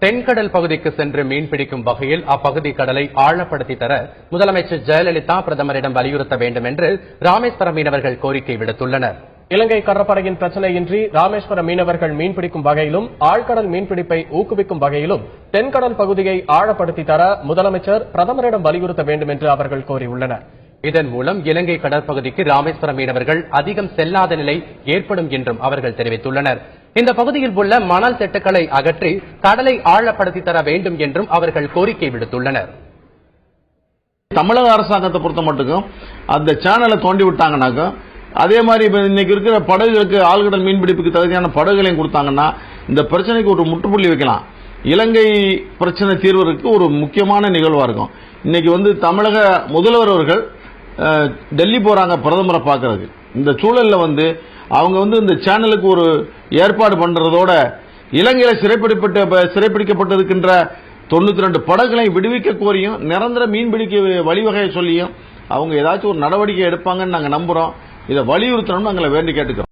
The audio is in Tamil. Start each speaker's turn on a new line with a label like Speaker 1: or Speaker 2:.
Speaker 1: தென்கடல் பகுதிக்கு சென்று மீன்பிடிக்கும் வகையில் அப்பகுதி கடலை ஆழப்படுத்தி தர முதலமைச்சர் ஜெயலலிதா பிரதமரிடம் வலியுறுத்த வேண்டும் என்று ராமேஸ்வரம் மீனவர்கள் கோரிக்கை விடுத்துள்ளனர்.
Speaker 2: இலங்கை கடற்படையின் பிரச்சனையின்றி ராமேஸ்வரம் மீனவர்கள் மீன்பிடிக்கும் வகையிலும் ஆழ்கடல் மீன்பிடிப்பை ஊக்குவிக்கும் வகையிலும் தென்கடல் பகுதியை ஆழப்படுத்தி தர முதலமைச்சர் பிரதமரிடம் வலியுறுத்த வேண்டும் என்று அவர்கள் கோரியுள்ளனர்.
Speaker 1: இதன் மூலம் இலங்கை கடற்பகுதிக்கு ராமேஸ்வரம் மீனவர்கள் அதிகம் செல்லாத நிலை ஏற்படும் என்றும் அவர்கள் தெரிவித்துள்ளனர். இந்த பகுதியில் உள்ள மணல் திட்டுக்களை அகற்றி கடலை ஆழப்படுத்தி தர வேண்டும் என்றும் அவர்கள் கோரிக்கை விடுத்துள்ளனர்.
Speaker 3: தமிழக அரசாங்கத்தை பொறுத்த மட்டும் அந்த சேனலை தோண்டி விட்டாங்கன்னாக்கா, அதே மாதிரி இன்னைக்கு இருக்கிற படகுகளுக்கு ஆழ்கடல் மீன்பிடிப்புக்கு தகுதியான படகுகளையும் கொடுத்தாங்கன்னா இந்த பிரச்சனைக்கு ஒரு முற்றுப்புள்ளி வைக்கலாம். இலங்கை பிரச்சனை தீர்வதற்கு ஒரு முக்கியமான நிகழ்வா இருக்கும். இன்னைக்கு தமிழக முதல்வர் அவர்கள் டெல்லி போறாங்க பிரதமரை பார்க்கறதுக்கு. இந்த சூழல்ல அவங்க இந்த சேனலுக்கு ஒரு ஏற்பாடு பண்றதோட இலங்கையில சிறைப்பிடிக்கப்பட்டிருக்கின்ற 92 படகுகளை விடுவிக்க கோரியும் நிரந்தர மீன்பிடிக்க வழிவகையை சொல்லியும் அவங்க ஏதாச்சும் ஒரு நடவடிக்கை எடுப்பாங்கன்னு நாங்க நம்புறோம். இதை வலியுறுத்தணும்னு நாங்களை வேண்டி கேட்டுக்கிறோம்.